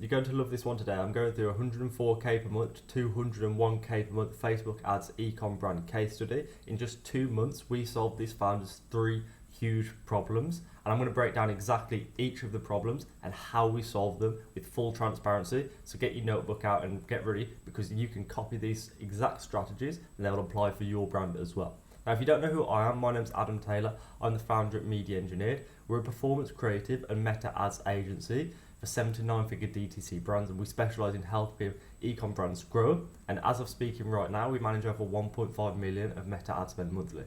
You're going to love this one today. I'm going through 104k per month to 201k per month Facebook ads Ecom brand case study. In just 2 months, we solved this founder's 3 huge problems, and I'm going to break down exactly each of the problems and how we solve them with full transparency. So get your notebook out and get ready, because you can copy these exact strategies and they'll apply for your brand as well. Now, if you don't know who I am, my name's Adam Taylor. I'm the founder at Media Engineered. We're a performance creative and meta ads agency for 7 to 9 figure DTC brands, and we specialise in helping ecom brands grow. And as of speaking right now, we manage over 1.5 million of meta ad spend monthly.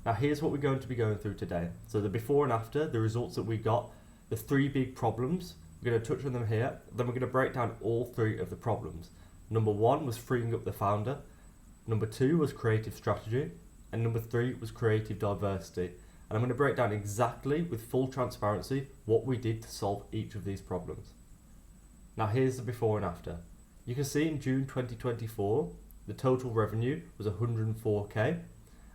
Now, here's what we're going to be going through today. So the before and after, the results that we got, the 3 big problems, we're going to touch on them here. Then we're going to break down all 3 of the problems. Number 1 was freeing up the founder. Number 2 was creative strategy. And number 3 was creative diversity. And I'm going to break down exactly, with full transparency, what we did to solve each of these problems. Now, here's the before and after. You can see in June 2024, the total revenue was 104k,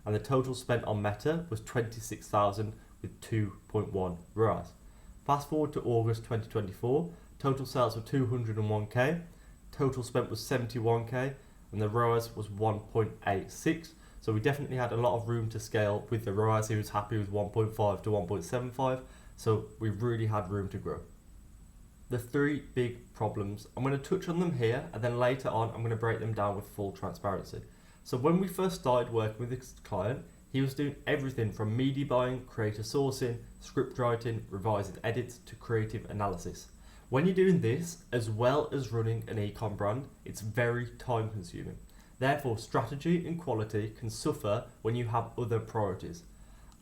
and the total spent on Meta was 26,000 with 2.1 ROAS. Fast forward to August 2024, total sales were 201k, total spent was 71k, and the ROAS was 1.86. So we definitely had a lot of room to scale with the ROAS. He was happy with 1.5 to 1.75. So we really had room to grow. The 3 big problems, I'm going to touch on them here, and then later on I'm going to break them down with full transparency. So when we first started working with this client, he was doing everything from media buying, creative sourcing, script writing, revising edits to creative analysis. When you're doing this, as well as running an ecom brand, it's very time consuming. Therefore, strategy and quality can suffer when you have other priorities.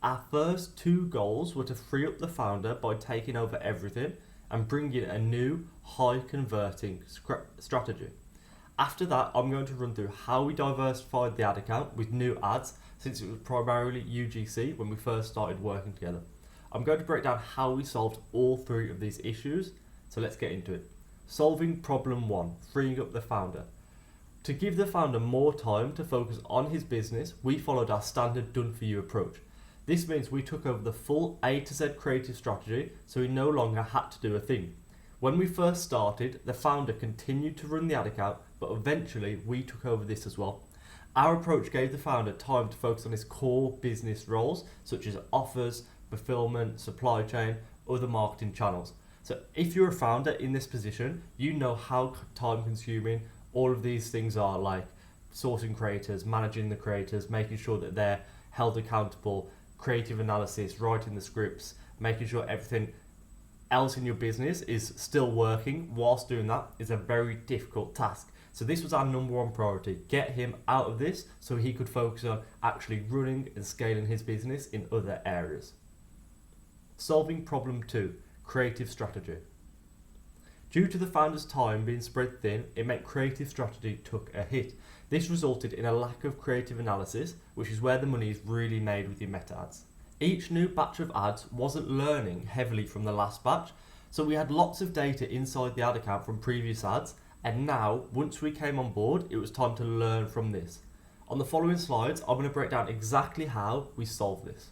Our first 2 goals were to free up the founder by taking over everything and bring in a new, high converting strategy. After that, I'm going to run through how we diversified the ad account with new ads, since it was primarily UGC when we first started working together. I'm going to break down how we solved all 3 of these issues, so let's get into it. Solving problem 1, freeing up the founder. To give the founder more time to focus on his business, we followed our standard done-for-you approach. This means we took over the full A to Z creative strategy, so he no longer had to do a thing. When we first started, the founder continued to run the ad account, but eventually we took over this as well. Our approach gave the founder time to focus on his core business roles, such as offers, fulfillment, supply chain, other marketing channels. So if you're a founder in this position, you know how time consuming all of these things are, like sourcing creators, managing the creators, making sure that they're held accountable, creative analysis, writing the scripts, making sure everything else in your business is still working whilst doing that is a very difficult task. So this was our number 1 priority, get him out of this so he could focus on actually running and scaling his business in other areas. Solving problem 2, creative strategy. Due to the founder's time being spread thin, it meant creative strategy took a hit. This resulted in a lack of creative analysis, which is where the money is really made with your meta ads. Each new batch of ads wasn't learning heavily from the last batch, so we had lots of data inside the ad account from previous ads, and now, once we came on board, it was time to learn from this. On the following slides, I'm going to break down exactly how we solve this.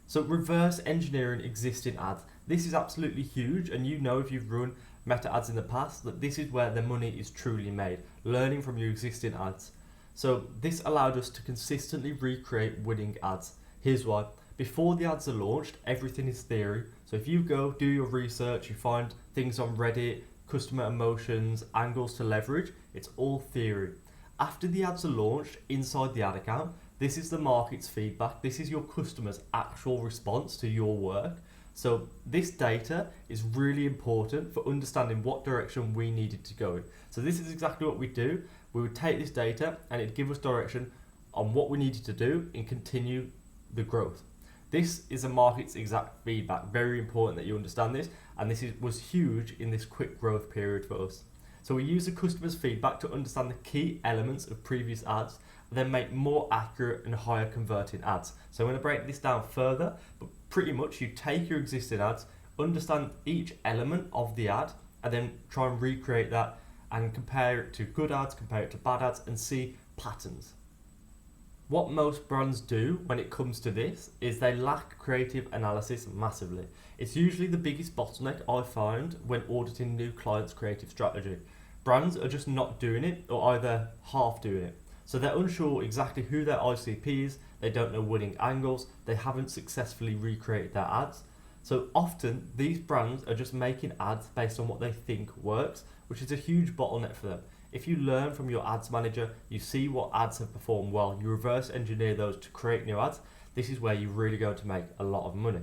So reverse engineering existing ads. This is absolutely huge, and you know if you've run meta ads in the past that this is where the money is truly made, learning from your existing ads. So this allowed us to consistently recreate winning ads. Here's why. Before the ads are launched, everything is theory. So if you go do your research, you find things on Reddit, customer emotions, angles to leverage, it's all theory. After the ads are launched inside the ad account, this is the market's feedback. This is your customer's actual response to your work. So this data is really important for understanding what direction we needed to go in. So this is exactly what we do. We would take this data and it'd give us direction on what we needed to do and continue the growth. This is a market's exact feedback. Very important that you understand this. And this was huge in this quick growth period for us. So we use the customer's feedback to understand the key elements of previous ads, then make more accurate and higher converting ads. So I'm going to break this down further, but pretty much you take your existing ads, understand each element of the ad, and then try and recreate that and compare it to good ads, compare it to bad ads, and see patterns. What most brands do when it comes to this is they lack creative analysis massively. It's usually the biggest bottleneck I find when auditing new clients' creative strategy. Brands are just not doing it or either half doing it. So they're unsure exactly who their ICP is, they don't know winning angles, they haven't successfully recreated their ads. So often these brands are just making ads based on what they think works, which is a huge bottleneck for them. If you learn from your ads manager, you see what ads have performed well, you reverse engineer those to create new ads, this is where you're really going to make a lot of money.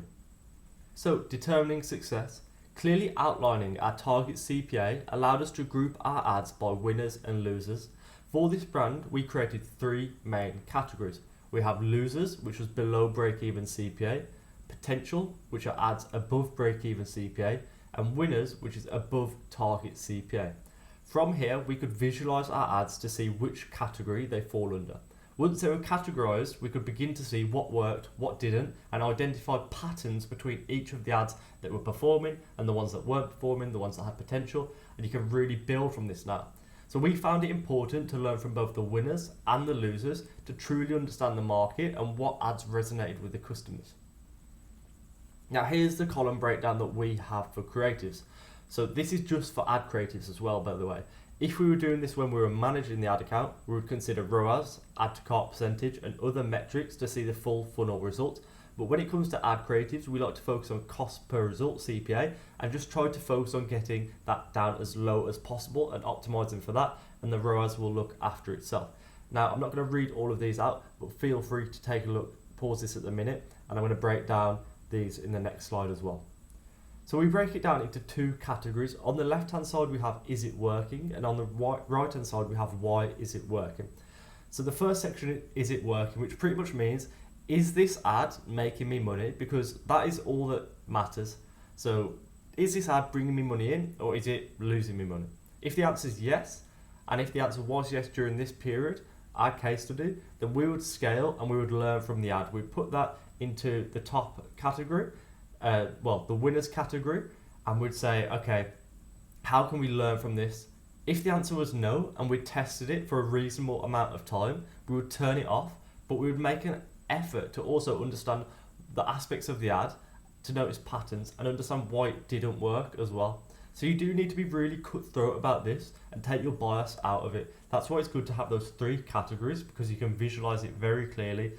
So determining success, clearly outlining our target CPA allowed us to group our ads by winners and losers. For this brand, we created 3 main categories. We have losers, which was below break-even CPA, potential, which are ads above break-even CPA, and winners, which is above target CPA. From here, we could visualize our ads to see which category they fall under. Once they were categorized, we could begin to see what worked, what didn't, and identify patterns between each of the ads that were performing and the ones that weren't performing, the ones that had potential, and you can really build from this now. So we found it important to learn from both the winners and the losers to truly understand the market and what ads resonated with the customers. Now here's the column breakdown that we have for creatives. So this is just for ad creatives as well, by the way. If we were doing this when we were managing the ad account, we would consider ROAS, add to cart percentage, and other metrics to see the full funnel result. But when it comes to ad creatives, we like to focus on cost per result, CPA, and just try to focus on getting that down as low as possible and optimizing for that, and the ROAS will look after itself. Now, I'm not going to read all of these out, but feel free to take a look, pause this at the minute, and I'm going to break down these in the next slide as well. So we break it down into 2 categories. On the left hand side we have is it working, and on the right hand side we have why is it working. So the first section is it working, which pretty much means is this ad making me money, because that is all that matters. So is this ad bringing me money in, or is it losing me money? If the answer is yes, and if the answer was yes during this period, our case study, then we would scale and we would learn from the ad. We'd put that into the top category, the winners category, and we'd say, okay, how can we learn from this? If the answer was no, and we tested it for a reasonable amount of time, we would turn it off, but we would make an effort to also understand the aspects of the ad, to notice patterns and understand why it didn't work as well. So you do need to be really cutthroat about this and take your bias out of it. That's why it's good to have those 3 categories, because you can visualize it very clearly.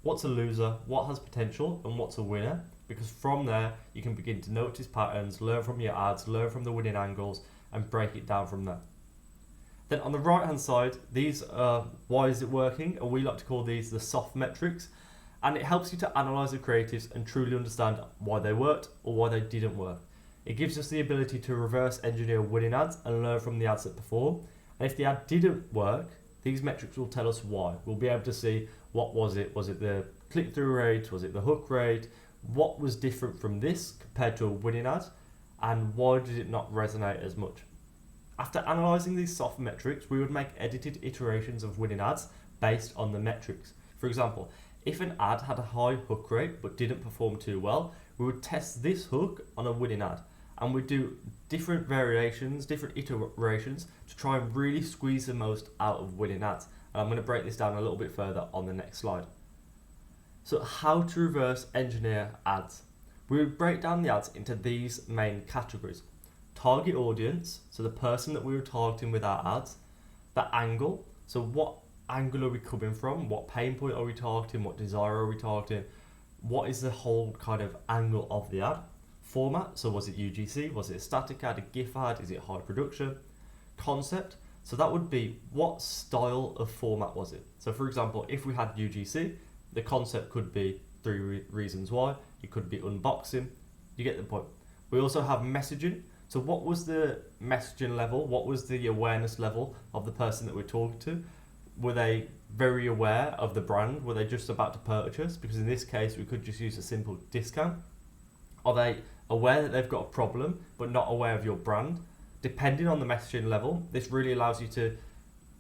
What's a loser, what has potential, and what's a winner? Because from there, you can begin to notice patterns, learn from your ads, learn from the winning angles, and break it down from there. Then on the right hand side, these are why is it working, and we like to call these the soft metrics. And it helps you to analyze the creatives and truly understand why they worked or why they didn't work. It gives us the ability to reverse engineer winning ads and learn from the ads that perform. And if the ad didn't work, these metrics will tell us why. We'll be able to see what was it. Was it the click-through rate? Was it the hook rate? What was different from this compared to a winning ad? And why did it not resonate as much? After analysing these soft metrics, we would make edited iterations of winning ads based on the metrics. For example, if an ad had a high hook rate but didn't perform too well, we would test this hook on a winning ad. And we'd do different variations, different iterations to try and really squeeze the most out of winning ads. And I'm going to break this down a little bit further on the next slide. So how to reverse engineer ads. We would break down the ads into these main categories. Target audience, so the person that we were targeting with our ads. The angle, so what angle are we coming from? What pain point are we targeting? What desire are we targeting? What is the whole kind of angle of the ad? Format, so was it UGC? Was it a static ad, a GIF ad? Is it high production? Concept, so that would be what style of format was it? So for example, if we had UGC, the concept could be 3 reasons why. It could be unboxing. You get the point. We also have messaging. So what was the messaging level? What was the awareness level of the person that we're talking to? Were they very aware of the brand? Were they just about to purchase? Because in this case, we could just use a simple discount. Are they aware that they've got a problem, but not aware of your brand? Depending on the messaging level, this really allows you to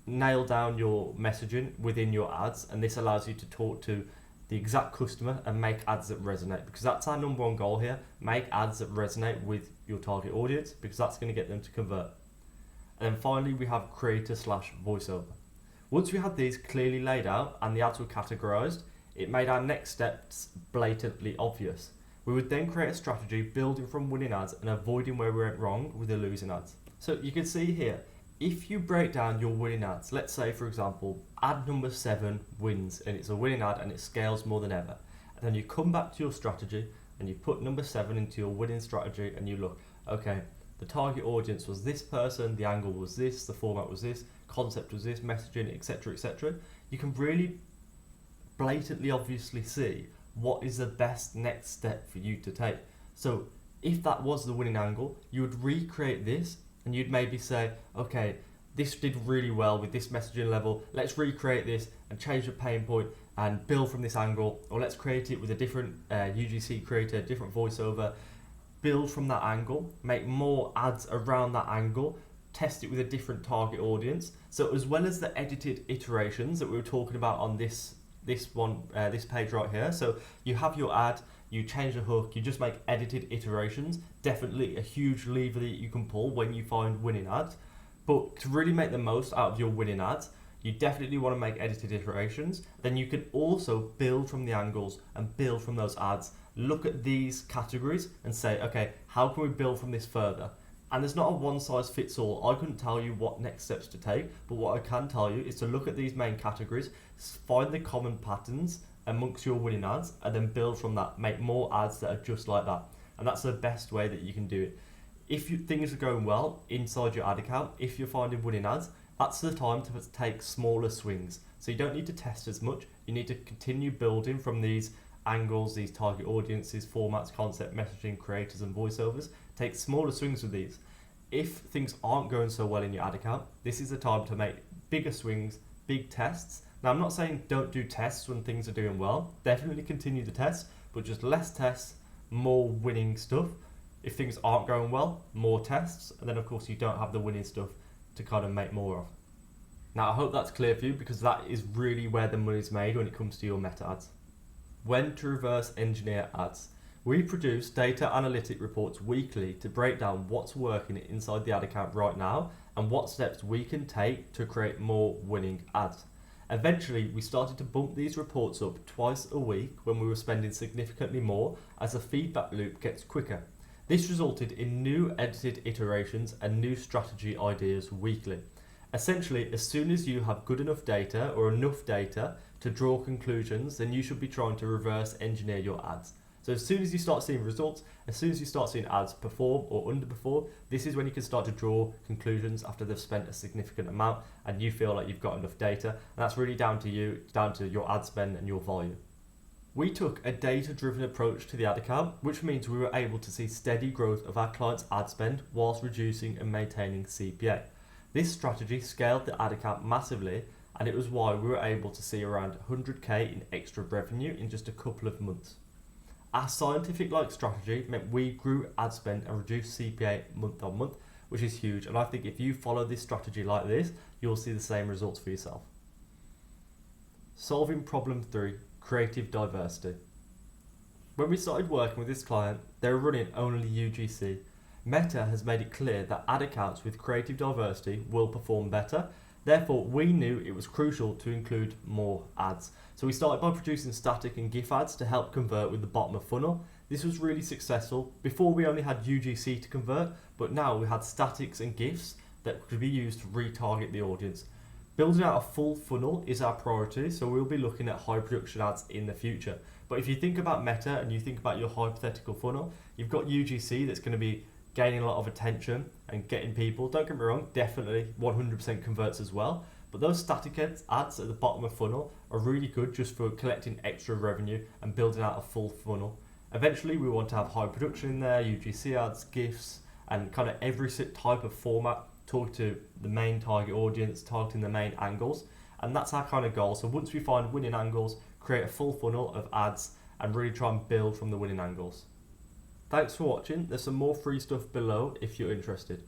nail down your messaging within your ads, and this allows you to talk to the exact customer and make ads that resonate, because that's our number 1 goal here. Make ads that resonate with your target audience, because that's going to get them to convert. And then finally, we have creator/voiceover. Once we had these clearly laid out and the ads were categorized, it made our next steps blatantly obvious. We would then create a strategy building from winning ads and avoiding where we went wrong with the losing ads. So you can see here, if you break down your winning ads, let's say for example, ad number 7 wins and it's a winning ad and it scales more than ever. And then you come back to your strategy and you put number 7 into your winning strategy and you look, okay, the target audience was this person, the angle was this, the format was this, concept was this, messaging, etc., etc. You can really blatantly obviously see what is the best next step for you to take. So if that was the winning angle, you would recreate this and you'd maybe say, okay, this did really well with this messaging level, let's recreate this and change the pain point and build from this angle, or let's create it with a different UGC creator, different voiceover, build from that angle, make more ads around that angle, test it with a different target audience. So as well as the edited iterations that we were talking about on this page right here, so you have your ad, you change the hook, you just make edited iterations. Definitely a huge lever that you can pull when you find winning ads. But to really make the most out of your winning ads, you definitely want to make edited iterations. Then you can also build from the angles and build from those ads. Look at these categories and say, okay, how can we build from this further? And there's not a one size fits all. I couldn't tell you what next steps to take, but what I can tell you is to look at these main categories, find the common patterns amongst your winning ads, and then build from that. Make more ads that are just like that. And that's the best way that you can do it. If things are going well inside your ad account, if you're finding winning ads, that's the time to take smaller swings. So you don't need to test as much. You need to continue building from these angles, these target audiences, formats, concept, messaging, creators, and voiceovers. Take smaller swings with these. If things aren't going so well in your ad account, this is the time to make bigger swings, big tests. Now, I'm not saying don't do tests when things are doing well. Definitely continue to test, but just less tests, more winning stuff. If things aren't going well, more tests. And then, of course, you don't have the winning stuff to kind of make more of. Now, I hope that's clear for you, because that is really where the money's made when it comes to your meta ads. When to reverse engineer ads. We produce data analytic reports weekly to break down what's working inside the ad account right now and what steps we can take to create more winning ads. Eventually, we started to bump these reports up twice a week when we were spending significantly more as the feedback loop gets quicker. This resulted in new edited iterations and new strategy ideas weekly. Essentially, as soon as you have good enough data or enough data to draw conclusions, then you should be trying to reverse engineer your ads. So as soon as you start seeing results, as soon as you start seeing ads perform or underperform, this is when you can start to draw conclusions after they've spent a significant amount and you feel like you've got enough data. And that's really down to you, down to your ad spend and your volume. We took a data-driven approach to the ad account, which means we were able to see steady growth of our clients' ad spend whilst reducing and maintaining CPA. This strategy scaled the ad account massively, and it was why we were able to see around 100k in extra revenue in just a couple of months. Our scientific-like strategy meant we grew ad spend and reduced CPA month on month, which is huge. And I think if you follow this strategy like this, you'll see the same results for yourself. Solving problem 3, creative diversity. When we started working with this client, they were running only UGC. Meta has made it clear that ad accounts with creative diversity will perform better. Therefore, we knew it was crucial to include more ads. So we started by producing static and GIF ads to help convert with the bottom of funnel. This was really successful. Before we only had UGC to convert, but now we had statics and GIFs that could be used to retarget the audience. Building out a full funnel is our priority, so we'll be looking at high production ads in the future. But if you think about Meta and you think about your hypothetical funnel, you've got UGC that's going to be gaining a lot of attention and getting people. Don't get me wrong, definitely 100% converts as well. But those static ads at the bottom of funnel are really good just for collecting extra revenue and building out a full funnel. Eventually, we want to have high production in there, UGC ads, GIFs, and kind of every type of format, talk to the main target audience, targeting the main angles. And that's our kind of goal. So once we find winning angles, create a full funnel of ads and really try and build from the winning angles. Thanks for watching. There's some more free stuff below if you're interested.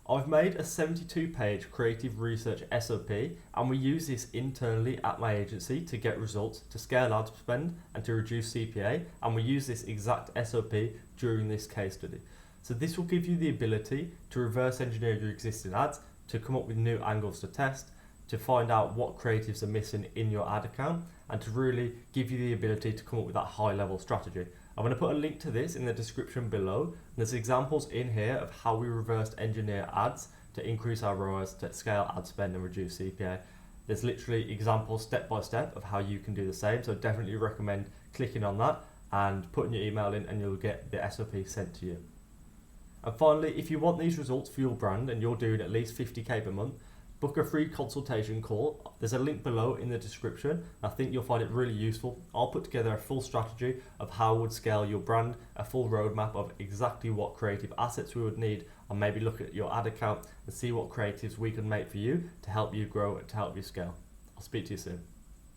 I've made a 72-page creative research SOP, and we use this internally at my agency to get results, to scale ad spend and to reduce CPA, and we use this exact SOP during this case study. So this will give you the ability to reverse engineer your existing ads, to come up with new angles to test, to find out what creatives are missing in your ad account and to really give you the ability to come up with that high level strategy. I'm going to put a link to this in the description below. There's examples in here of how we reversed engineer ads to increase our ROAS, to scale ad spend and reduce CPA. There's literally examples step by step of how you can do the same, so definitely recommend clicking on that and putting your email in, and you'll get the SOP sent to you. And finally, if you want these results for your brand and you're doing at least 50k per month, book a free consultation call. There's a link below in the description. I think you'll find it really useful. I'll put together a full strategy of how I would scale your brand, a full roadmap of exactly what creative assets we would need, and maybe look at your ad account and see what creatives we can make for you to help you grow and to help you scale. I'll speak to you soon.